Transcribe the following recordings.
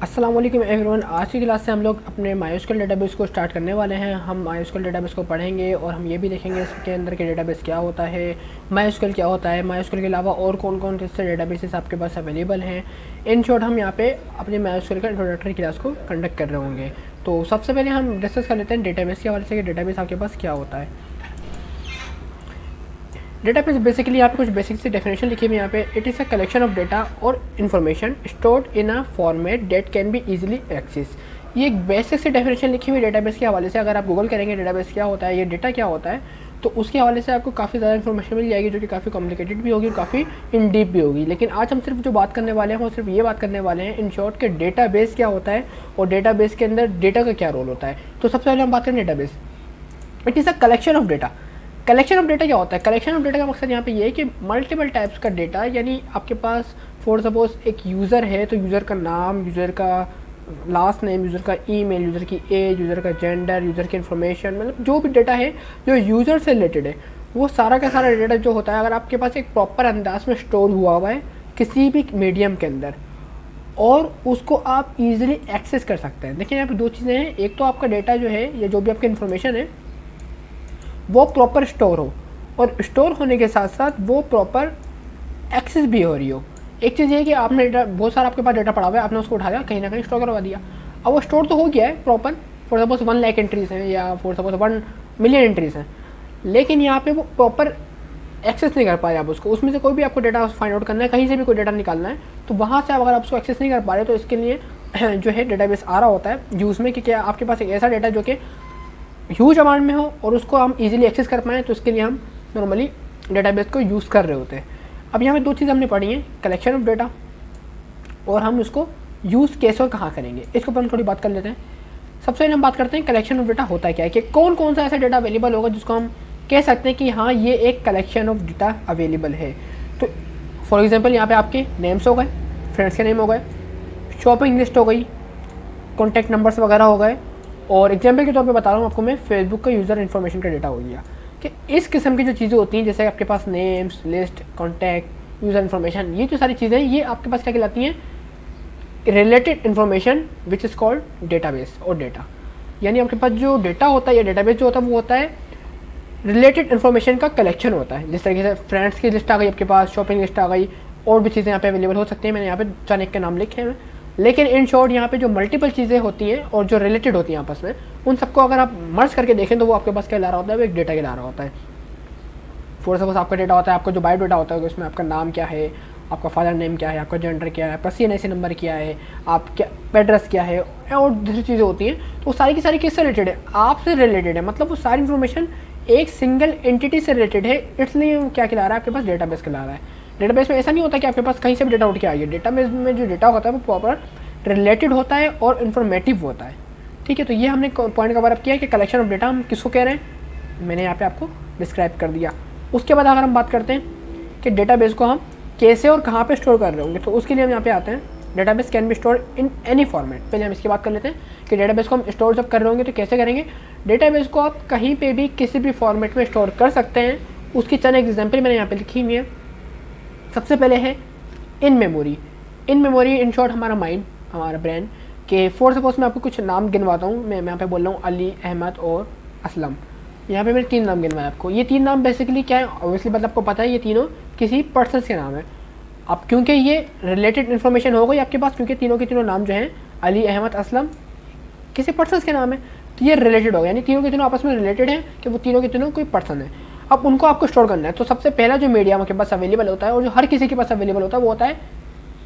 अस्सलाम वालेकुम एवरीवन। आज की क्लास से हम लोग अपने माइस्क्ल डेटाबेस को स्टार्ट करने वाले हैं। हम माइस्क्ल डेटाबेस को पढ़ेंगे और हम ये भी देखेंगे इसके अंदर के डेटाबेस क्या होता है, माइस्क्ल क्या होता है, माइस्क्ल के अलावा और कौन कौन से डेटाबेसेस आपके पास अवेलेबल हैं। इन शॉर्ट हम यहाँ पे अपने माइस्क्ल का इंट्रोडक्टरी क्लास को कंडक्ट कर रहे होंगे। तो सबसे पहले हम डिस्कस कर लेते हैं डेटाबेस के हवाले से कि डेटाबेस आपके पास क्या होता है। डेटाबेस बेसिकली यहाँ पे कुछ बेसिक सी डेफिनेशन लिखी हुई है यहाँ पे। It is a collection of data और information stored in a format that can be easily access. ये एक बेसिक सी डेफिनेशन लिखी हुई डेटाबेस के हवाले से। अगर आप गूगल करेंगे डेटाबेस क्या होता है, ये डेटा क्या होता है, तो उसके हवाले से आपको काफ़ी ज़्यादा इन्फॉर्मेशन मिल जाएगी जो कि काफ़ी कॉम्प्लिकेटेड भी होगी और काफ़ी इन डीप भी होगी। लेकिन आज हम सिर्फ जो बात करने वाले हैं वो सिर्फ ये बात करने वाले हैं इन शॉर्ट के डेटाबेस क्या होता है और डेटाबेस के अंदर डेटा का क्या रोल होता है। तो सबसे पहले हम बात करें database. It is a collection of data. Collection of data क्या होता है? कलेक्शन ऑफ डेटा का मकसद यहाँ पे ये है कि मल्टीपल टाइप्स का डेटा, यानी आपके पास फॉर सपोज एक यूज़र है तो यूज़र का नाम, यूज़र का लास्ट नेम, यूज़र का ईमेल, यूज़र की एज, यूज़र का जेंडर, यूज़र की इन्फॉर्मेशन, मतलब जो भी डेटा है जो यूज़र से रिलेटेड है वो सारा का सारा डेटा जो होता है, अगर आपके पास एक प्रॉपर अंदाज में स्टोर हुआ है किसी भी मीडियम के अंदर और उसको आप ईजिली एक्सेस कर सकते हैं। देखिए यहाँ पे दो चीज़ें हैं। एक तो आपका डेटा जो है या जो भी आपकी इन्फॉर्मेशन है वो प्रॉपर स्टोर हो और स्टोर होने के साथ साथ वो प्रॉपर एक्सेस भी हो रही हो। एक चीज़ ये है कि आपने डेटा बहुत सारा आपके पास डेटा पड़ा हुआ है, आपने उसको उठाया कहीं ना कहीं स्टोर करवा दिया। अब वो स्टोर तो हो गया है proper, for suppose 1 lakh entries हैं या फॉर सपोज 1 मिलियन एंट्रीज हैं, लेकिन यहाँ पे वो प्रॉपर एक्सेस नहीं कर पा रहे आप उसको। उसमें से कोई भी आपको डेटा फाइंड आउट करना है, कहीं से भी कोई डेटा निकालना है, तो वहाँ से अगर आप उसको एक्सेस नहीं कर पा रहे तो इसके लिए जो है डेटाबेस आ रहा होता है यूज़ में कि क्या आपके पास एक ऐसा डेटा जो कि ह्यूज अमाउंट में हो और उसको हम इजीली एक्सेस कर पाएँ, तो इसके लिए हम नॉर्मली डेटाबेस को यूज़ कर रहे होते हैं। अब यहाँ पे दो चीज़ हमने पढ़ी हैं, कलेक्शन ऑफ डेटा और हम उसको यूज़ कैसे और कहाँ करेंगे, इसके ऊपर हम थोड़ी बात कर लेते हैं। सबसे पहले हम बात करते हैं कलेक्शन ऑफ डेटा होता है क्या है, कि कौन कौन सा ऐसा डेटा अवेलेबल होगा जिसको हम कह सकते हैं कि हाँ ये एक कलेक्शन ऑफ डेटा अवेलेबल है। तो फॉर एग्जांपल यहाँ पे आपके नेम्स हो गए, फ्रेंड्स के नेम हो गए, शॉपिंग लिस्ट हो गई, कॉन्टैक्ट नंबर्स वगैरह हो गए, और एग्जाम्पल के तौर पे बता रहा हूँ आपको मैं, फेसबुक का यूज़र इन्फॉर्मेशन का डेटा हो गया। कि इस किस्म की जो चीज़ें होती हैं जैसे आपके पास names, list, contact, user information, ये जो सारी चीज़ें हैं ये आपके पास क्या कहलाती हैं? Related information which is called database और डेटा। यानी आपके पास जो डेटा होता है या डेटाबेस जो होता है वो होता है रिलेटेड इन्फॉर्मेशन का कलेक्शन होता है। जिस तरीके से फ्रेंड्स की लिस्ट आ गई आपके पास, शॉपिंग लिस्ट आ गई, और भी चीज़ें यहाँ पे अवेलेबल हो सकती हैं। मैंने यहाँ पे चार एक के नाम लिखे हैं, लेकिन इन शॉर्ट यहाँ पे जो मल्टीपल चीज़ें होती हैं और जो रिलेटेड होती हैं आपस में, उन सबको अगर आप मर्ज करके देखें तो वो आपके पास क्या ला रहा होता है? वो एक डेटा के ला रहा होता है। फॉर सपोज आपका डेटा होता है, आपका जो बायो डेटा होता है उसमें आपका नाम क्या है, आपका फादर नेम क्या है, आपका जेंडर क्या है, आपका CNIC नंबर क्या है, आप क्या एड्रेस क्या है, और दूसरी चीज़ें होती हैं। तो वो सारी की सारी किससे रिलेटेड है? आपसे रिलेटेड है। मतलब वो सारी इन्फॉर्मेशन एक सिंगल एंटिटी से रिलेटेड है, इसलिए क्या खिला रहा है आपके पास? डेटाबेस खिला रहा है। डेटाबेस में ऐसा नहीं होता कि आपके पास कहीं से भी डेटा उठ के आइए। डेटाबेस में जो डेटा होता है वो प्रॉपर रिलेटेड होता है और इन्फॉर्मेटिव होता है। ठीक है, तो ये हमने पॉइंट कवर अप किया है कि कलेक्शन ऑफ डेटा हम किसको कह रहे हैं, मैंने यहाँ पे आपको डिस्क्राइब कर दिया। उसके बाद अगर हम बात करते हैं कि डेटाबेस को हम कैसे और कहाँ पे स्टोर कर रहे होंगे, तो उसके लिए हम यहाँ पे आते हैं। Database can be store in any format. पहले हम इसकी बात कर लेते हैं कि डेटाबेस को हम स्टोर जब कर रहे होंगे तो कैसे करेंगे। डेटाबेस को आप कहीं पे भी किसी भी फॉर्मेट में स्टोर कर सकते हैं। उसकी चंद एग्जाम्पल मैंने यहाँ पे लिखी हुई है। सबसे पहले है in memory. In memory in short हमारा माइंड, हमारा ब्रेन के फॉर सपोज मैं आपको कुछ नाम गिनवाता हूँ। मैं यहाँ पे बोल रहा हूँ अली, अहमद और असलम। यहाँ पे मैंने 3 नाम गिनवाए आपको। ये 3 नाम बेसिकली क्या है? ऑब्वियसली मतलब आपको पता है ये तीनों किसी पर्सन के नाम है। अब क्योंकि ये रिलेटेड इन्फॉर्मेशन हो गई आपके पास, क्योंकि तीनों के तीनों नाम जो हैं अली, अहमद, असलम किसी पर्सन के नाम है, तो ये रिलेटेड हो गया। यानी तीनों के तीनों आपस में रिलेटेड हैं कि वो तीनों के तीनों कोई पर्सन है। अब उनको आपको स्टोर करना है, तो सबसे पहला जो मीडियम आपके पास अवेलेबल होता है और जो हर किसी के पास अवेलेबल होता है वो होता है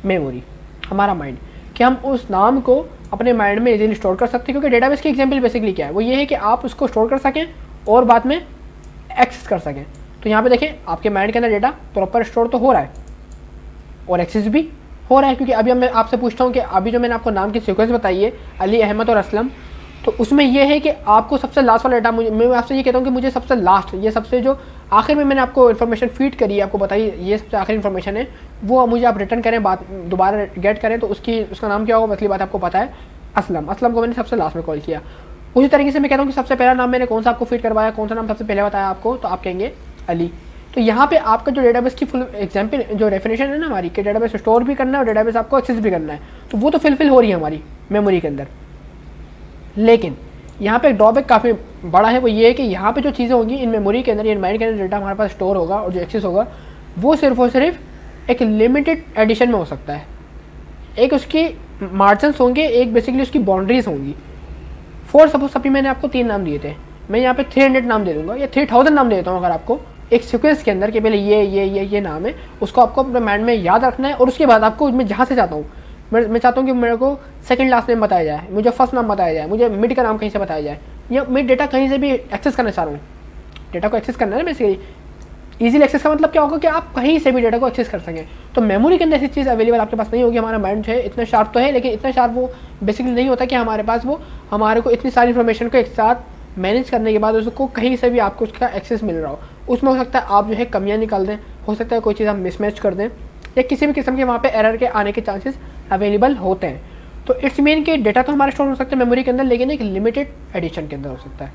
मेमोरी, हमारा माइंड। कि हम उस नाम को अपने माइंड में इजीली स्टोर कर सकते हैं। क्योंकि डेटाबेस की एग्जांपल बेसिकली क्या है? वो ये है कि आप उसको स्टोर कर सकें और बाद में एक्सेस कर सकें। तो यहाँ पे देखें आपके माइंड के अंदर डेटा प्रॉपर स्टोर तो हो रहा है और एक्सेस भी हो रहा है। क्योंकि अभी मैं आपसे पूछता हूँ कि अभी जो मैंने आपको नाम की सीक्वेंस बताई है अली, अहमद और असलम, तो उसमें यह है कि आपको सबसे लास्ट वाला डेटा, मैं आपसे ये कहता हूँ कि मुझे सबसे लास्ट, ये सबसे जो आखिर में मैंने आपको इन्फॉर्मेशन फीड करी है, आपको बताइए ये सबसे आखिरी इन्फॉर्मेशन है, वो मुझे आप रिटर्न करें, बात दोबारा गेट करें, तो उसका नाम क्या होगा? असली बात आपको पता है, असलम। असलम को मैंने सबसे लास्ट में कॉल किया। उसी तरीके से मैं कहता हूँ कि सबसे पहला नाम मैंने कौन सा आपको फीड करवाया, कौन सा नाम सबसे पहले बताया आपको, तो आप कहेंगे अली। तो यहाँ पे आपका जो डेटाबेस की फुल एग्जाम्पल जो डेफिनेशन है ना हमारी कि डेटाबेस स्टोर भी करना है और डेटाबेस आपको एक्सेस भी करना है, तो वो तो फिलफिल हो रही है हमारी मेमोरी के अंदर। लेकिन यहाँ पे एक ड्रॉबैक काफ़ी बड़ा है, वो ये है कि यहाँ पे जो चीज़ें होंगी इन मेमोरी के अंदर, इन माइंड के अंदर डेटा हमारे पास स्टोर होगा और जो एक्सेस होगा वो सिर्फ और सिर्फ एक लिमिटेड एडिशन में हो सकता है। एक उसकी मार्जिनस होंगे, एक बेसिकली उसकी बाउंड्रीज होंगी। फॉर सपोज अभी मैंने आपको 3 नाम दिए थे, मैं यहाँ पे 300 नाम दे दूंगा या 3000 नाम दे देता हूँ अगर आपको एक सीक्वेंस के अंदर, कि पहले ये नाम है, उसको आपको अपने माइंड में याद रखना है और उसके बाद आपको मैं जहाँ से चाहता हूँ, मैं चाहता हूँ कि मेरे को सेकंड लास्ट नेम बताया जाए, मुझे फर्स्ट नाम बताया जाए, मुझे मिड का नाम कहीं से बताया जाए, या मैं डेटा कहीं से भी एक्सेस करना चाह रहा हूँ। डेटा को एक्सेस करना है ना बेसिकली, इजीली एक्सेस का मतलब क्या होगा कि आप कहीं से भी डेटा को एक्सेस कर सकें। तो मेमोरी के अंदर ऐसी चीज़ अवेलेबल आपके पास नहीं होगी। हमारा माइंड जो है इतना शार्प तो है, लेकिन इतना शार्प वो बेसिकली नहीं होता कि हमारे पास वो हमारे को इतनी सारी इन्फॉर्मेशन को एक साथ मैनेज करने के बाद उसको कहीं से भी आपको उसका एक्सेस मिल रहा हो। उसमें हो सकता है आप जो है कमियाँ निकाल दें, हो सकता है कोई चीज़ आप मिसमैच कर दें, या किसी भी किस्म के वहाँ पे एरर के आने के चांसेस अवेलेबल होते हैं। तो इट्स मीन कि डेटा तो हमारा स्टोर हो सकता है मेमोरी के अंदर, लेकिन एक लिमिटेड एडिशन के अंदर हो सकता है।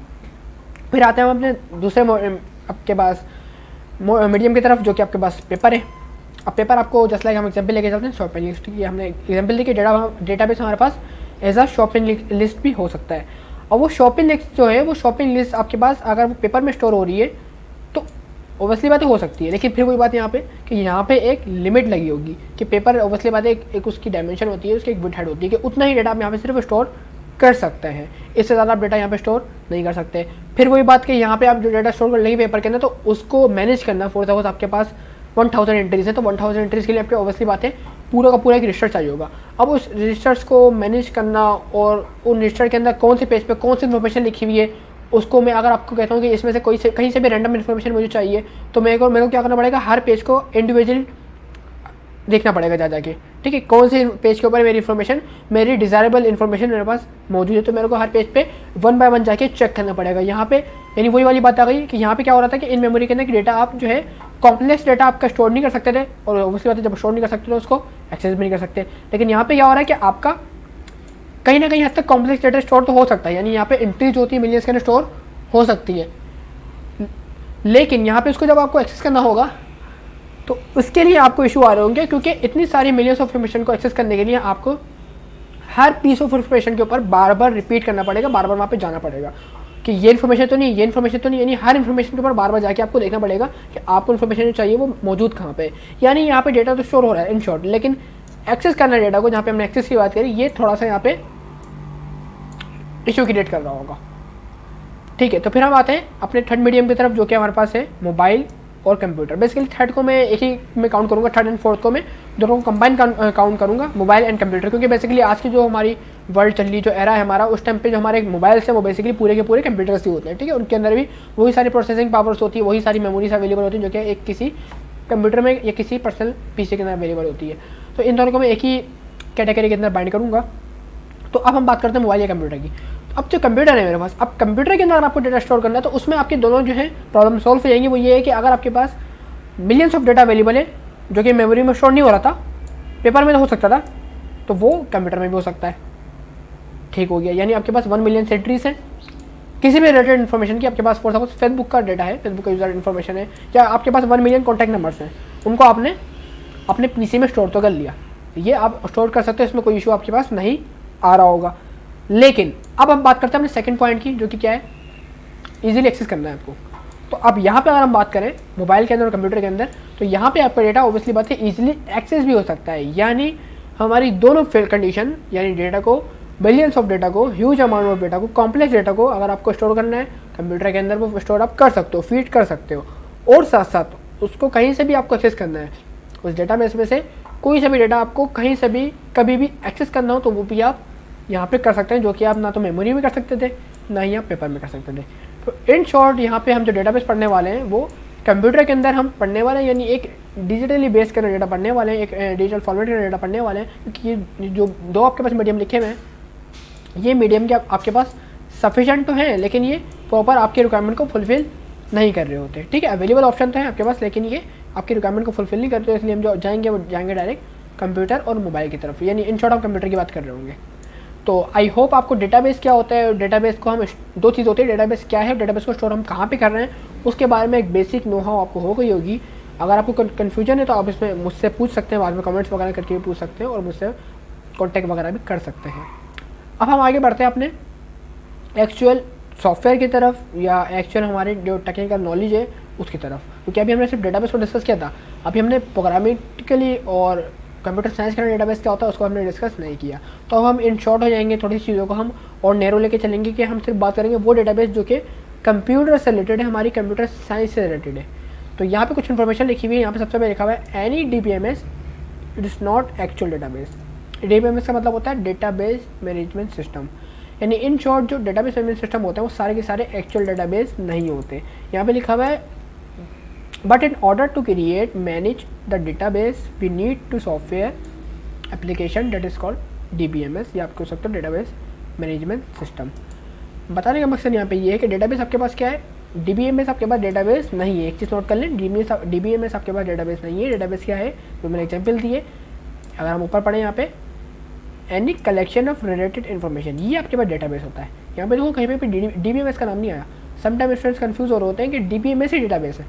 फिर आते हैं हम अपने दूसरे आपके पास मीडियम की तरफ, जो कि आपके पास पेपर है। अब पेपर आपको जस्ट लाइक हम एग्जांपल लेके चलते हैं शॉपिंग लिस्ट की। हमने एग्जांपल दी कि डेटाबेस हमारे पास एज अ शॉपिंग लिस्ट भी हो सकता है। और वो शॉपिंग लिस्ट जो है, वो शॉपिंग लिस्ट आपके पास अगर वो पेपर में स्टोर हो रही है तो ओबियसली बात हो सकती है, लेकिन फिर वही बात यहाँ पे कि यहाँ पे एक लिमिट लगी होगी कि पेपर ओबियसली बात है एक उसकी डायमेंशन होती है, उसकी एक विड्थ हाइट होती है कि उतना ही डेटा आप यहाँ पे सिर्फ स्टोर कर सकते हैं, इससे ज़्यादा आप डेटा यहाँ पे स्टोर नहीं कर सकते। फिर वही बात कि यहाँ पे आप जो डेटा स्टोर कर लेंगे पेपर के अंदर, तो उसको मैनेज करना, फॉर सपोज आपके पास 1000 एंट्रीज है, तो 1000 एंट्रीज के लिए आपके ऑब्वियसली बात है पूरा का पूरा एक रजिस्टर चाहिए होगा। अब उस रजिस्टर्स को मैनेज करना और उन रजिस्टर के अंदर कौन से पेज पे कौन सी इन्फॉर्मेशन लिखी हुई है, उसको मैं अगर आपको कहता हूँ कि इसमें से कहीं से भी रैंडम इन्फॉर्मेशन मुझे चाहिए, तो मेरे को क्या करना पड़ेगा, हर पेज को इंडिविजुअली देखना पड़ेगा जा जाके, ठीक है, कौन से पेज के ऊपर मेरी इन्फॉर्मेशन, मेरी डिज़ायरेबल इन्फॉर्मेशन मेरे पास मौजूद है, तो मेरे को हर पेज पे 1 बाय 1 जाके चेक करना पड़ेगा। यहाँ पे यानी वही वाली बात आ गई कि यहाँ पे क्या हो रहा था कि इन मेमोरी के अंदर डेटा आप जो है कॉम्प्लेक्स डेटा आपका स्टोर नहीं कर सकते थे, और उसकी बात है जब स्टोर नहीं कर सकते तो उसको एक्सेस भी नहीं कर सकते। लेकिन यहाँ पे क्या हो रहा है कि आपका कहीं ना कहीं हद तक कॉम्प्लेक्स डेटा स्टोर तो हो सकता है, यानी यहाँ पे एंट्रीज होती है मिलियंस के अंदर स्टोर हो सकती है, लेकिन यहाँ पे उसको जब आपको एक्सेस करना होगा तो उसके लिए आपको इशू आ रहे होंगे, क्योंकि इतनी सारी मिलियंस ऑफ इन्फॉर्मेशन को एक्सेस करने के लिए आपको हर पीस ऑफ इन्फॉर्मेशन के ऊपर बार बार रिपीट करना पड़ेगा, बार बार वहाँ पे जाना पड़ेगा कि ये इन्फॉर्मेशन तो नहीं, ये इन्फॉर्मेशन तो नहीं, यानी हर इन्फॉर्मेशन के ऊपर बार बार जाके आपको देखना पड़ेगा कि आपको इन्फॉर्मेशन जो चाहिए वो मौजूद कहाँ पे। यानी यहाँ पे डेटा तो स्टोर हो रहा है इन शॉर्ट, लेकिन एक्सेस करना डेटा को, जहाँ पे हमने एक्सेस की बात करी, ये थोड़ा सा यहाँ पे इशू क्रिएट कर रहा होगा। ठीक है, तो फिर हम आते हैं अपने थर्ड मीडियम की तरफ, जो कि हमारे पास है मोबाइल और कंप्यूटर। बेसिकली थर्ड को मैं एक ही में काउंट करूँगा, थर्ड एंड फोर्थ को मैं दोनों को कंबाइन काउंट करूँगा, मोबाइल एंड कंप्यूटर, क्योंकि बेसिकली आज की जो हमारी वर्ल्ड चल रही, जो एरा है हमारा, उस टाइम पे जो हमारे मोबाइल्स हैं वो बेसिकली पूरे के पूरे कंप्यूटर्स ही होते हैं। ठीक है, उनके अंदर भी वही सारी प्रोसेसिंग पावर्स होती है, वही सारी मेमोरीज अवेलेबल होती है जो कि एक किसी कंप्यूटर में या किसी पर्सनल पीसी के अंदर अवेलेबल होती है। तो इन दोनों को मैं एक ही कैटेगरी के अंदर बाइंड करूँगा। तो अब हम बात करते हैं मोबाइल या कंप्यूटर की। अब जो कंप्यूटर है मेरे पास, अब कंप्यूटर के अंदर अगर आपको डेटा स्टोर करना है तो उसमें आपके दोनों जो है प्रॉब्लम सॉल्व हो जाएंगी। वो ये है कि अगर आपके पास मिलियंस ऑफ डेटा अवेलेबल है जो कि मेमोरी में स्टोर नहीं हो रहा था, पेपर में तो हो सकता था, तो वो कंप्यूटर में भी हो सकता है। ठीक हो गया, यानी आपके पास 1 मिलियन एंट्रीज हैं किसी भी रिलेटेड इन्फॉर्मेशन की। आपके पास फॉर सपोज फेसबुक का डेटा है, फेसबुक का यूजर इन्फॉर्मेशन है, या आपके पास 1 मिलियन कॉन्टैक्ट नंबर्स हैं, उनको आपने अपने पीसी में स्टोर तो कर लिया, ये आप स्टोर कर सकते हो, इसमें कोई इशू आपके पास नहीं आ रहा होगा। लेकिन अब हम बात करते हैं अपने सेकंड पॉइंट की, जो कि क्या है, इजीली एक्सेस करना है आपको। तो अब यहाँ पे अगर हम बात करें मोबाइल के अंदर और कंप्यूटर के अंदर, तो यहाँ पे आपका डेटा ऑब्वियसली बात है इजीली एक्सेस भी हो सकता है। यानी हमारी दोनों कंडीशन, यानी डेटा को, बिलियंस ऑफ डेटा को, ह्यूज अमाउंट ऑफ डेटा को, कॉम्प्लेक्स डेटा को अगर आपको स्टोर करना है कंप्यूटर के अंदर, वो स्टोर आप कर सकते हो, फीड कर सकते हो, और साथ साथ उसको कहीं से भी आपको एक्सेस करना है, उस डेटाबेस में से कोई सा भी डेटा आपको कहीं से भी कभी भी एक्सेस करना हो तो वो भी आप यहाँ पे कर सकते हैं, जो कि आप ना तो मेमोरी में कर सकते थे, ना ही आप पेपर में कर सकते थे। तो इन शॉर्ट यहाँ पे हम जो डेटाबेस पढ़ने वाले हैं वो कंप्यूटर के अंदर हम पढ़ने वाले हैं, यानी एक डिजिटली बेस कर डेटा पढ़ने वाले हैं, एक डिजिटल फॉर्मेट का डेटा पढ़ने वाले हैं, क्योंकि ये जो दो आपके पास मीडियम लिखे हुए हैं, ये मीडियम के आपके पास सफिशेंट तो हैं, लेकिन ये प्रॉपर आपके रिक्वायरमेंट को फुलफिल नहीं कर रहे होते। ठीक है, अवेलेबल ऑप्शन तो है आपके पास, लेकिन ये आपकी रिक्वायरमेंट को फुलफिल नहीं करते, इसलिए हम जो जाएंगे वो जाएंगे डायरेक्ट कंप्यूटर और मोबाइल की तरफ, यानी इन शॉर्ट हम कंप्यूटर की बात कर रहे होंगे। तो आई होप आपको डेटाबेस क्या होता है, डेटाबेस को हम, दो चीज़ होती है, डेटाबेस क्या है, डेटाबेस को स्टोर हम कहाँ पे कर रहे हैं, उसके बारे में एक बेसिक नो हाउ आपको हो गई होगी। अगर आपको कन्फ्यूजन है तो आप इसमें मुझसे पूछ सकते हैं, बाद में कमेंट्स वगैरह करके भी पूछ सकते हैं और मुझसे कॉन्टैक्ट वगैरह भी कर सकते हैं। अब हम आगे बढ़ते हैं अपने एक्चुअल सॉफ्टवेयर की तरफ या एक्चुअल हमारे जो टेक्निकल नॉलेज है उसकी तरफ, क्योंकि अभी हमने सिर्फ डेटाबेस को डिस्कस किया था। अभी हमने प्रोग्रामेटिकली और कंप्यूटर साइंस का डेटाबेस क्या होता है उसको हमने डिस्कस नहीं किया। तो अब हम इन शॉर्ट हो जाएंगे, थोड़ी सी चीज़ों को हम और नैरो लेके चलेंगे कि हम सिर्फ बात करेंगे वो डेटाबेस जो कि कंप्यूटर से रिलेटेड है, हमारी कंप्यूटर साइंस से रिलेटेड है। तो यहाँ पे कुछ इन्फॉर्मेशन लिखी हुई है। यहाँ पे सबसे पहले लिखा हुआ है any DBMS it is not actual database. DBMS का मतलब होता है डेटाबेस मैनेजमेंट सिस्टम, यानी इन शॉर्ट जो डेटाबेस मैनेजमेंट सिस्टम होते हैं वो सारे के सारे एक्चुअल डेटाबेस नहीं होते। यहाँ पे लिखा हुआ है but in order to create manage the database we need to software application that is called DBMS, या आप कह सकते हो डेटाबेस मैनेजमेंट सिस्टम। बताने का मकसद यहाँ पे ये है कि डेटाबेस आपके पास क्या है, DBMS आपके पास डेटाबेस नहीं है। एक चीज़ नोट कर लें, DBMS आपके पास डेटाबेस नहीं है। डेटाबेस क्या है जो मैंने एग्जाम्पल दिए, अगर हम ऊपर पढ़ें यहाँ पे any collection of related information, ये आपके पास डेटाबेस होता है। यहाँ पे देखो कहीं पे DBMS का नाम नहीं आया। समटाइम स्टूडेंट्स कंफ्यूज हो रहे होते हैं कि DBMS ही डेटाबेस है।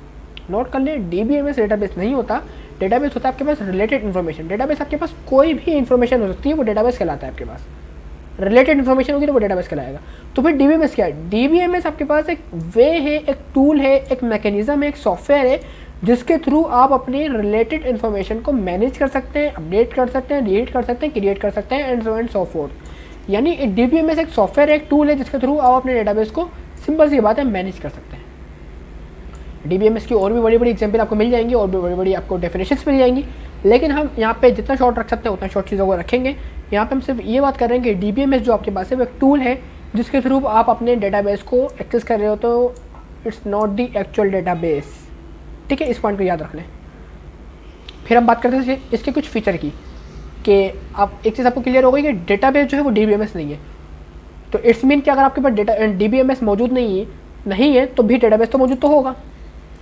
नोट कर लें, DBMS डेटाबेस नहीं होता। डेटाबेस होता है आपके पास रिलेटेड इन्फॉर्मेशन। डेटाबेस आपके पास कोई भी इन्फॉर्मेशन हो सकती है, वो डेटाबेस कहलाता है। आपके पास रिलेटेड इन्फॉर्मेशन होगी तो वो डेटाबेस कहलाएगा। तो फिर DBMS क्या है? DBMS आपके पास एक वे है, एक टूल है, एक मैकेनिज्म है, एक सॉफ्टवेयर है जिसके थ्रू आप अपनी रिलेटेड इन्फॉर्मेशन को मैनेज कर सकते हैं, अपडेट कर सकते हैं, डिलीट कर सकते हैं, क्रिएट कर सकते हैं एंड सो फोर्थ। यानी DBMS एक सॉफ्टवेयर है, एक टूल है जिसके थ्रू आप अपने डेटाबेस को सिंपल सी बात है मैनेज कर सकते हैं। DBMS की और भी बड़ी बड़ी एग्जाम्पल आपको मिल जाएंगी और भी बड़ी बड़ी आपको डेफिनेशंस मिल जाएंगी, लेकिन हम यहाँ पे जितना शॉर्ट रख सकते हैं उतना शॉर्ट चीज़ों को रखेंगे। यहाँ पे हम सिर्फ ये बात कर रहे हैं कि DBMS जो आपके पास है वो एक टूल है जिसके थ्रू आप अपने डेटाबेस को एक्सेस कर रहे हो, तो it's not the actual database. ठीक है, इस पॉइंट को याद रख लें। फिर हम बात करते हैं इसके कुछ फीचर की, कि आप एक चीज़ आपको क्लियर हो गई कि डेटाबेस जो है वो DBMS नहीं है। तो इट्स मीन कि अगर आपके पास DBMS मौजूद नहीं है तो भी डेटाबेस तो मौजूद तो होगा।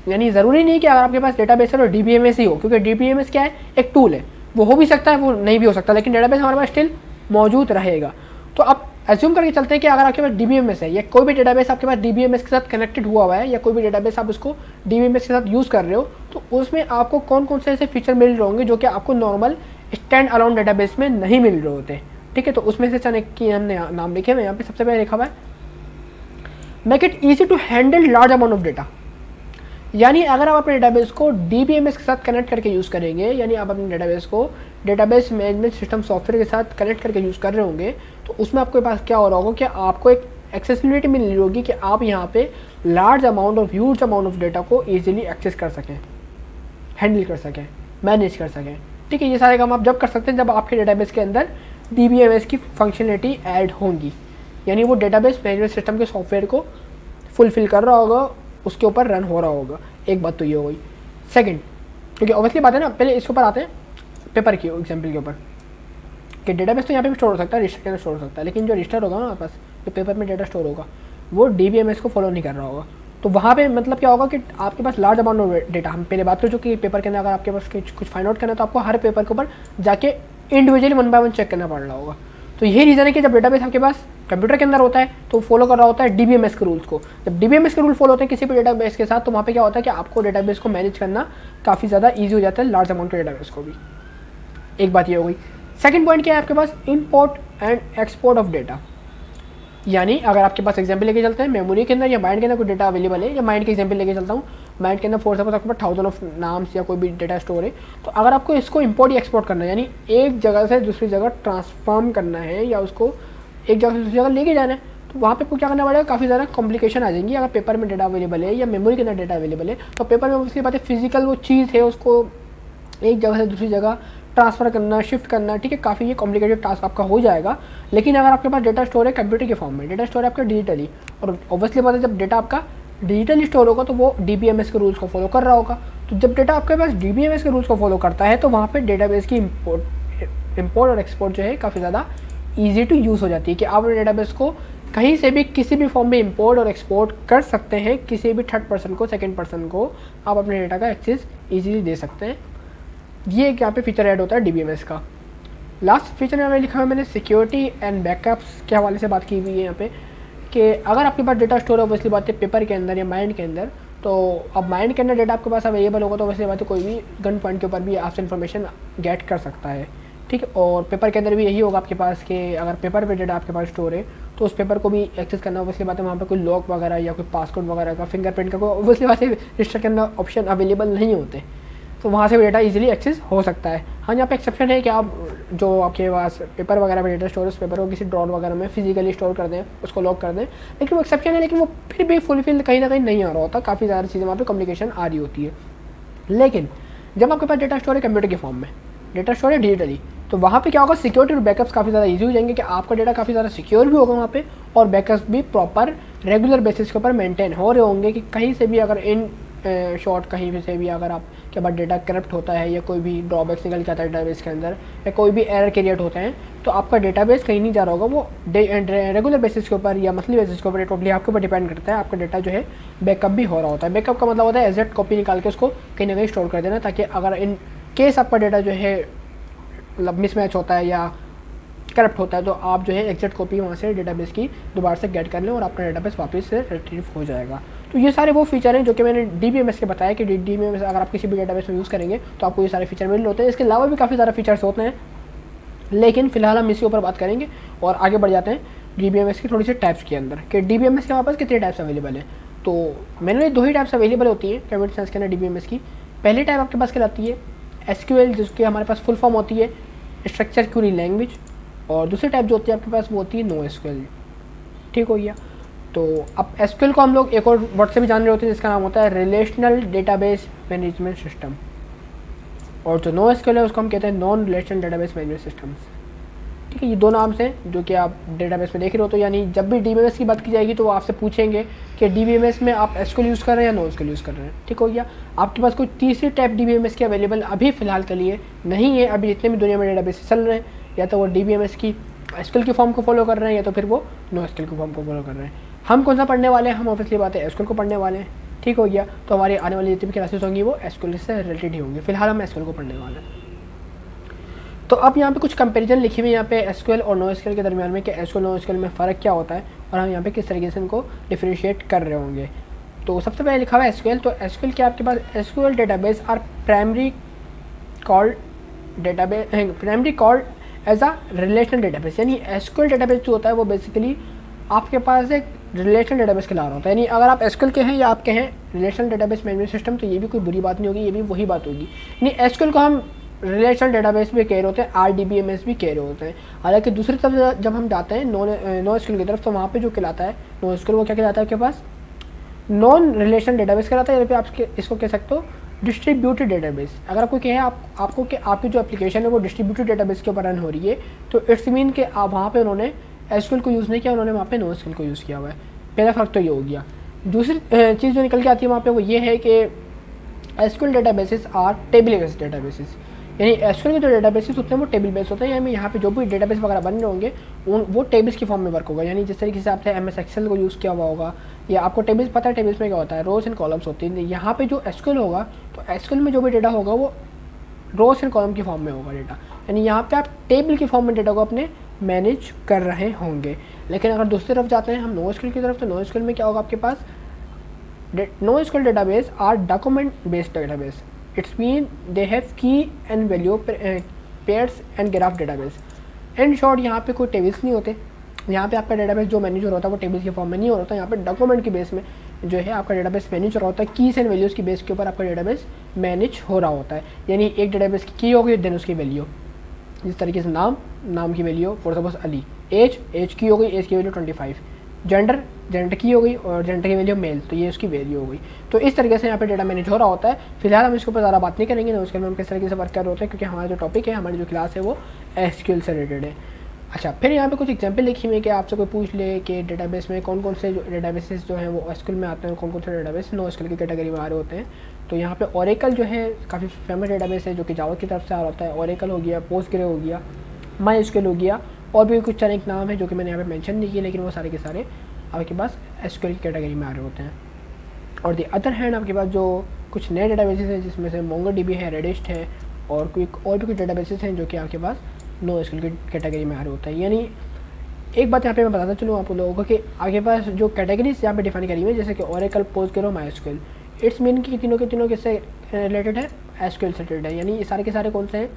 यानी ज़रूरी नहीं कि अगर आपके पास डेटाबेस है तो DBMS ही हो, क्योंकि DBMS क्या है, एक टूल है, वो हो भी सकता है वो नहीं भी हो सकता, लेकिन डेटाबेस हमारे पास स्टिल मौजूद रहेगा। तो आप एज्यूम करके चलते हैं कि अगर आपके पास DBMS है या कोई भी डेटाबेस आपके पास DBMS के साथ कनेक्टेड हुआ है या कोई भी डेटाबेस आप उसको DBMS के साथ यूज़ कर रहे हो, तो उसमें आपको कौन कौन से ऐसे फीचर मिल रहे होंगे जो कि आपको नॉर्मल स्टैंड अलोन डेटाबेस में नहीं मिल रहे होते। ठीक है, तो उसमें से चने की हमने नाम लिखे हुए यहाँ पे। सबसे पहले लिखा हुआ है make it easy to handle large amount of data. यानी अगर आप अपने डेटाबेस को DBMS के साथ कनेक्ट करके यूज़ करेंगे, यानी आप अपने डेटाबेस को डेटाबेस मैनेजमेंट सिस्टम सॉफ्टवेयर के साथ कनेक्ट करके यूज़ कर रहे होंगे, तो उसमें आपके पास क्या हो रहा होगा कि आपको एक एक्सेसिबिलिटी मिल रही होगी कि आप यहाँ पे large amount of huge amount of data को ईजिली एक्सेस कर सकें, हैंडल कर सकें, मैनेज कर सकें। ठीक है, ये सारे काम आप जब कर सकते हैं जब आपके डेटाबेस के अंदर DBMS की फंक्शनलिटी ऐड होंगी, यानी वो डेटाबेस मैनेजमेंट सिस्टम के सॉफ्टवेयर को फुलफिल कर रहा होगा, उसके ऊपर रन हो रहा होगा। एक बात तो ये हो गई। सेकंड, क्योंकि ऑब्वियसली बात है ना, पहले इसके ऊपर आते हैं पेपर की एग्जाम्पल के ऊपर, कि डेटाबेस तो यहाँ पे भी स्टोर हो सकता है, रजिस्टर के अंदर स्टोर हो सकता है, लेकिन जो रजिस्टर होगा ना हमारे पास, जो पेपर में डेटा स्टोर होगा, वो DBMS को फॉलो नहीं कर रहा होगा। तो वहाँ पे मतलब क्या होगा कि आपके पास लार्ज अमाउंट ऑफ डेटा, हम पहले बात कर चुके हैं पेपर के अंदर अगर आपके पास कुछ फाइंड आउट करना है तो आपको हर पेपर के ऊपर जाके इंडिविजुअली 1 बाय 1 चेक करना पड़ रहा होगा। तो यही रीज़न है कि जब डेटाबेस आपके पास कंप्यूटर के अंदर होता है तो फॉलो कर रहा होता है DBMS के रूल्स को। जब DBMS के रूल फॉलो होते हैं किसी भी डेटाबेस के साथ, तो वहाँ पे क्या होता है कि आपको डेटाबेस को मैनेज करना काफ़ी ज़्यादा ईजी हो जाता है, लार्ज अमाउंट के डेटाबेस को भी। एक बात ये हो गई। सेकंड पॉइंट क्या है, आपके पास import and export of data. यानी अगर आपके पास एग्जाम्पल लेके चलते हैं, मेमोरी के अंदर या माइंड के अंदर कोई डेटा अवेलेबल है, या माइंड के एग्जाम्पल लेके चलता हूँ, माइंड के अंदर फॉर सपोज आपके पास 1000 ऑफ नाम्स या कोई भी डेटा स्टोर है, तो अगर आपको इसको इंपोर्ट या एक्सपोर्ट करना है, यानी एक जगह से दूसरी जगह ट्रांसफॉर्म करना है या उसको एक जगह से दूसरी जगह लेके जाना है, तो वहाँ पे आपको क्या करना पड़ेगा, काफ़ी ज़्यादा कॉम्प्लिकेशन आ जाएंगी। अगर पेपर में डेटा अवेलेबल है या मेमोरी के अंदर डेटा अवेलेबल है, तो पेपर में उसकी बात है फिजिकल वो चीज़ है, उसको एक जगह से दूसरी जगह ट्रांसफ़र करना, शिफ्ट करना, ठीक है, काफ़ी ये कॉम्प्लिकेटेड टास्क आपका हो जाएगा। लेकिन अगर आपके पास डेटा स्टोर है कंप्यूटर के फॉर्म में, डेटा स्टोर है आपका डिजिटली, और ऑब्वियसली बात है जब डेटा आपका डिजिटली स्टोर होगा तो वो DBMS के रूल्स को फॉलो कर रहा होगा। तो जब डेटा आपके पास DBMS के रूल्स को फॉलो करता है तो वहाँ पे डेटाबेस की इंपोर्ट और एक्सपोर्ट जो है काफ़ी ज़्यादा ईजी टू यूज़ हो जाती है, कि आप अपने डेटाबेस को कहीं से भी किसी भी फॉर्म में इंपोर्ट और एक्सपोर्ट कर सकते हैं। किसी भी थर्ड पर्सन को, सेकंड पर्सन को आप अपने डेटा का एक्सेस ईजीली दे सकते हैं। ये एक यहाँ पे फीचर ऐड होता है DBMS का। लास्ट फीचर यहाँ पे लिखा है मैंने सिक्योरिटी एंड बैकअप्स के हवाले से बात की हुई है यहाँ पे, कि अगर आपके पास डेटा स्टोर है ऑब्वियसली बात है पेपर के अंदर या माइंड के अंदर, तो तो अब माइंड के अंदर डेटा आपके पास अवेलेबल होगा तो वैसे बात है कोई भी गन पॉइंट के ऊपर भी आपसे इन्फॉर्मेशन गेट कर सकता है, ठीक है। और पेपर के अंदर भी यही होगा आपके पास कि अगर पेपर पे डेटा आपके पास स्टोर है तो उस पेपर को भी एक्सेस करना होगा। इसलिए बात है वहाँ पे कोई लॉक वगैरह या कोई पासकोड वगैरह का फिंगरप्रिंट का कोई उसलिए बात है रजिस्टर के अंदर ऑप्शन अवेलेबल नहीं होते, तो वहाँ से भी डेटा इजीली एक्सेस हो सकता है। हाँ, यहाँ पे एक्सेप्शन है कि आप जो आपके पास पेपर वगैरह में डेटा स्टोर है उस पेपर को किसी ड्रॉर वगैरह में फिजिकली स्टोर कर दें, उसको लॉक कर दें, लेकिन वो एक्सेप्शन है, लेकिन वो फिर भी फुलफिल कहीं ना कहीं नहीं आ रहा होता, काफ़ी ज़्यादा चीज़ें वहाँ पे कम्युनिकेशन आ रही होती है। लेकिन जब आपके पास डेटा स्टोर है कंप्यूटर के फॉर्म में, डेटा स्टोर है डिजिटली, तो वहाँ पे क्या होगा, सिक्योरिटी और बैकअप्स काफ़ी ज़्यादा इजी हो जाएंगे कि आपका डेटा काफ़ी ज़्यादा सिक्योर भी होगा वहाँ पे, और बैकअप्स भी प्रॉपर रेगुलर बेसिस के ऊपर मेंटेन हो रहे होंगे कि कहीं से भी अगर इन शॉर्ट कहीं से भी अगर आपके पास डेटा करप्ट होता है या कोई भी ड्रॉबैक्स निकल के आता है डेटाबेस के अंदर या कोई भी एरर क्रिएट होते हैं, तो आपका डेटाबेस कहीं नहीं जा रहा होगा, वो रेगुलर बेसिस के ऊपर या मंथली बेसिस के ऊपर टोटली आपके ऊपर डिपेंड करता है। आपका डेटा जो है बैकअप भी हो रहा होता है। बैकअप का मतलब होता है एजेट कॉपी निकाल के उसको कहीं ना कहीं स्टोर कर देना, ताकि अगर इन केस आपका डेटा जो है मतलब मिसमैच होता है या करप्ट होता है तो आप जो है एग्जैक्ट कॉपी वहाँ से डेटाबेस की दोबारा से गेट कर लें और आपका डेटाबेस वापस से रिट्रीव हो जाएगा। तो ये सारे वो फीचर हैं जो कि मैंने DBMS के बताया कि DBMS अगर आप किसी भी डेटाबेस में यूज़ करेंगे तो आपको ये सारे फीचर मिल होते हैं। इसके अलावा भी काफ़ी सारे फीचर्स होते हैं, लेकिन फिलहाल हम इसके ऊपर बात करेंगे और आगे बढ़ जाते हैं DBMS की थोड़ी सी टाइप्स के अंदर कि DBMS के वापस कितने टाइप्स अवेलेबल हैं। तो मैंने 2 ही टाइप्स अवेलेबल होती हैं कंप्यूटर साइंस के अंदर DBMS की। पहली टाइप आपके पास कहलाती है SQL, जिसकी हमारे पास फुल फॉर्म होती है स्ट्रक्चर क्वेरी लैंग्वेज, और दूसरी टाइप जो होती है आपके पास वो होती है NoSQL, ठीक हो गया। तो अब SQL को हम लोग एक और वर्ड से भी जान रहे होते हैं जिसका नाम होता है रिलेशनल डेटाबेस मैनेजमेंट सिस्टम, और जो NoSQL है उसको हम कहते हैं non relational database management systems, ठीक है। ये 2 नाम से जो कि आप डेटाबेस में देख रहे हो। तो यानी जब भी DBMS की बात की जाएगी तो वो आपसे पूछेंगे कि DBMS में आप SQL यूज़ कर रहे हैं या NoSQL यूज़ कर रहे हैं, ठीक हो गया। आपके पास कोई तीसरी टाइप DBMS की अवेलेबल अभी फ़िलहाल के लिए नहीं है। अभी जितने भी दुनिया में डेटाबेस चल रहे हैं या तो वो DBMS की SQL की फॉर्म को फॉलो कर रहे हैं या तो फिर वो NoSQL की फॉर्म को फॉलो कर रहे हैं। हम कौन सा पढ़ने वाले हैं? हम ऑब्वियसली बात है SQL को पढ़ने वाले हैं, ठीक हो गया। तो हमारी आने वाली जितनी भी क्लासेस होंगी वो SQL से रिलेटेड ही होंगी। फिलहाल हम SQL को पढ़ने वाले हैं। तो अब यहाँ पे कुछ कंपैरिजन लिखी हुई है यहाँ पे SQL और NoSQL के दरमियान में कि SQL NoSQL में फ़र्क क्या होता है और हम यहाँ पे किस तरीके से इनको डिफरेंशिएट कर रहे होंगे। तो सबसे पहले लिखा हुआ है SQL। तो SQL क्या आपके पास SQL database are primary called as a relational database, यानी SQL डेटाबेस जो होता है वो बेसिकली आपके पास एक रिलेशनल डेटाबेस के ला रहा होता है। यानी अगर आप SQL के हैं या आप के हैं रिलेशनल डेटाबेस मैनेजमेंट सिस्टम, तो ये भी कोई बुरी बात नहीं होगी, ये भी वही बात होगी। यानी SQL को हम रिलेशनल डेटाबेस भी कह रहे होते हैं, RDBMS भी कह रहे होते हैं। हालांकि दूसरी तरफ जब हम जाते हैं NoSQL की तरफ तो वहाँ पे जो कहलाता है NoSQL वो क्या कहलाता है आपके पास नॉन रिलेशनल डेटाबेस कहलाता है, या फिर आप इसको कह सकते हो डिस्ट्रीब्यूटेड डेटाबेस। अगर आपको कहें आपको कि आपकी जो एप्लीकेशन है वो डिस्ट्रीब्यूटेड डेटाबेस के ऊपर रन हो रही है तो इट्स मीन कि आप वहाँ पे उन्होंने SQL को यूज़ नहीं किया, उन्होंने वहाँ पे NoSQL को यूज़ किया हुआ है। पहला फ़र्क तो ये हो गया। दूसरी चीज़ जो निकल के आती है वहाँ पे वो ये है कि SQL databases are table based databases, यानी SQL के जो डेटाबेसेस होते हैं वो टेबल बेस्ड होते हैं। यानी यहाँ पे जो भी डेटाबेस वगैरह बन रहे होंगे वो टेबल्स की फॉर्म में वर्क होगा। यानी जिस तरीके से आपने MS Excel को यूज़ किया हुआ होगा या आपको टेबल्स पता है टेबल्स में क्या होता है, रोज एंड कॉलम्स होती हैं। यहाँ पे जो SQL होगा तो SQL में जो भी डेटा होगा वो रोज एंड कॉलम की फॉर्म में होगा डेटा, यानी यहाँ पे आप टेबल की फॉर्म में डेटा को अपने मैनेज कर रहे होंगे। लेकिन अगर दूसरी तरफ जाते हैं हम NoSQL की तरफ, तो NoSQL में क्या होगा आपके पास NoSQL database or document based database, it's mean they have key and value pairs and graph database. In short यहाँ पे कोई टेबल्स नहीं होते, यहाँ पे आपका डेटाबेस जो मैनेज हो रहा होता है वो टेबल्स के फॉर्म में नहीं हो रहा होता। यहाँ पे डॉक्यूमेंट की बेस में जो है आपका डेटाबेस मैनेज हो रहा होता है, कीज एंड वैल्यूज़ की बेस के ऊपर आपका डेटाबेस मैनेज हो रहा होता है। यानी एक डेटाबेस की की होगी देन उसकी वैल्यू, जिस तरीके से नाम की value for suppose Ali, age की हो गई, एज की वैल्यू 25, जेंडर की हो गई और जेंडर की वैल्यू मेल, तो ये उसकी वैल्यू हो गई। तो इस तरीके से यहाँ पे डेटा मैनेज हो रहा होता है। फिलहाल हम इसके ऊपर ज़्यादा बात नहीं करेंगे ना, उसके में हम किस तरीके से वर्क कर रहे होते हैं, क्योंकि हमारा जो टॉपिक है, हमारी जो क्लास है वो SQL से रिलेटेड है। अच्छा, फिर यहाँ पे कुछ एग्जांपल लिखी हुई है कि आपसे कोई पूछ ले कि डेटाबेस में कौन कौन से डेटाबेसेस जो हैं वो SQL में आते हैं, कौन कौन से डेटाबेस NoSQL की कैटेगरी में आ रहे होते हैं। तो यहाँ पे Oracle जो है काफ़ी फेमस डेटाबेस है जो कि जावा की तरफ से आ रहा होता है। Oracle हो गया, Postgre हो गया, MySQL हो गया, और भी कुछ चार एक नाम है जो कि मैंने यहाँ पे मेंशन नहीं किए, लेकिन वो सारे के सारे आपके पास SQL की कैटेगरी में आ रहे होते हैं। और दी अदर हैंड आपके पास जो कुछ नए डेटाबेसेस हैं जिसमें से MongoDB है, Redis है और भी कुछ डेटाबेसेस हैं जो कि आपके पास NoSQL की कैटेगरी में आ रहे होता है। यानी एक बात यहाँ पे मैं बताता चलूँ आप लोगों को कि आपके पास जो कैटेगरीज यहाँ पे डिफाइन करी हुई है, जैसे कि Oracle, Postgre और MySQL, इट्स मीन कि तीनों के तीनों किससे रिलेटेड है, एसक्यूएल से रिलेटेड है, यानी ये सारे के सारे कौन से हैं,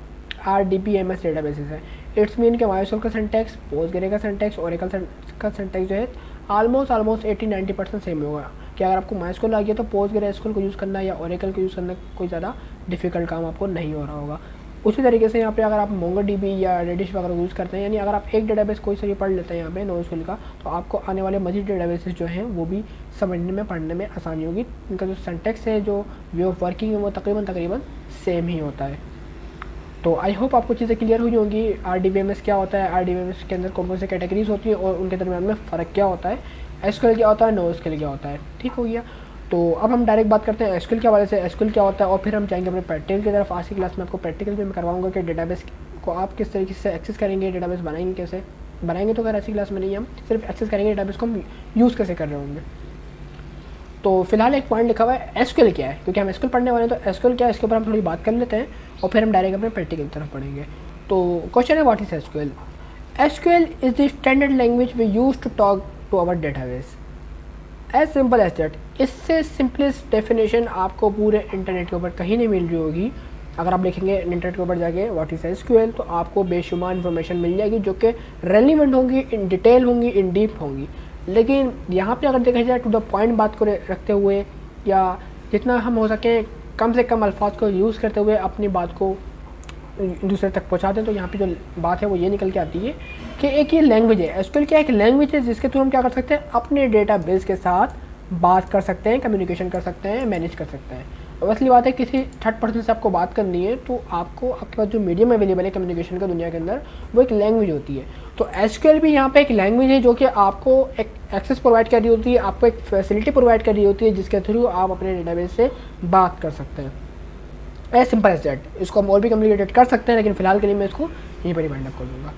RDBMS डेटाबेसेस है। इट्स मीन कि माइस्क्यूएल का सिंटैक्स, पोस्टग्रे का सिंटैक्स, ओरेकल का सिंटैक्स जो है ऑलमोस्ट 80-90% सेम होगा, कि अगर आपको माइस्क्यूएल आ गया तो पोस्टग्रे एसक्यूएल को यूज़ करना या ओरेकल को यूज़ करना कोई ज़्यादा डिफिकल्ट काम आपको नहीं हो रहा होगा। उसी तरीके से यहाँ पे अगर आप MongoDB या रेडिश वगैरह यूज़ करते हैं, यानी अगर आप एक डेटाबेस कोई सा भी पढ़ लेते हैं यहाँ पे NoSQL का, तो आपको आने वाले मजीद डेटाबेसेस जो हैं वो भी समझने में पढ़ने में आसानी होगी। इनका जो सिंटैक्स है, जो वे ऑफ वर्किंग है, वो तकरीबन सेम ही होता है। तो आई होप आपको चीज़ें क्लियर हुई होंगी। RDBMS क्या होता है, RDBMS के अंदर कौन कौन से कैटेगरीज होती है और उनके दरमियान में फ़र्क क्या होता है, SQL क्या होता है, NoSQL क्या होता है। ठीक हो गया। तो अब हम डायरेक्ट बात करते हैं SQL के हवाले से, SQL क्या होता है, और फिर हम जाएंगे अपने प्रैक्टिकल की तरफ। आज की क्लास में आपको प्रैक्टिकल भी मैं करवाऊंगा कि डेटाबेस को आप किस तरीके से एक्सेस करेंगे, डेटाबेस बनाएंगे कैसे, बनाएंगे तो खैर ऐसी क्लास में नहीं, हम सिर्फ एक्सेस करेंगे डेटाबेस को हम यूज़ कैसे कर रहे होंगे। तो फिलहाल एक पॉइंट लिखा हुआ है SQL क्या है, क्योंकि हम SQL पढ़ने वाले हैं, तो SQL क्या है इसके ऊपर हम थोड़ी बात कर लेते हैं और फिर हम डायरेक्ट अपने प्रैक्टिकल की तरफ पढ़ेंगे। तो क्वेश्चन है, what is SQL? SQL is the standard language we use to talk to our database, as simple as that. इससे सिंपलेस्ट डेफिनेशन आपको पूरे इंटरनेट के ऊपर कहीं नहीं मिल रही होगी। अगर आप लिखेंगे इंटरनेट के ऊपर जाके व्हाट इज़ SQL, तो आपको बेशुमार इन्फॉर्मेशन मिल जाएगी जो कि रेलिवेंट होंगी, इन डिटेल होंगी, इन डीप होंगी। लेकिन यहाँ पे अगर देखा जाए टू द पॉइंट बात को रखते हुए, या जितना हम हो सके कम से कम अल्फाज को यूज़ करते हुए अपनी बात को दूसरे तक पहुँचा दें, तो यहाँ पे जो बात है वो ये निकल के आती है कि एक ये लैंग्वेज है। SQL क्या एक लैंग्वेज है जिसके थ्रू हम क्या कर सकते हैं, अपने डेटाबेस के साथ बात कर सकते हैं, कम्युनिकेशन कर सकते हैं, मैनेज कर सकते हैं। और असली बात है, किसी थर्ड पर्सन से आपको बात करनी है तो आपको आपके पास जो मीडियम अवेलेबल है कम्युनिकेशन का दुनिया के अंदर, वो एक लैंग्वेज होती है। तो SQL भी यहाँ पे एक लैंग्वेज है जो कि आपको एक एक्सेस प्रोवाइड कर रही होती है, आपको एक फैसिलिटी प्रोवाइड कर रही होती है जिसके थ्रू आप अपने डेटाबेस से बात कर सकते हैं। As simple as that. इसको हम और भी कम्प्लिकेटेड कर सकते हैं, लेकिन फिलहाल के लिए मैं इसको यहीं पर ही वाइंड अप कर दूँगा।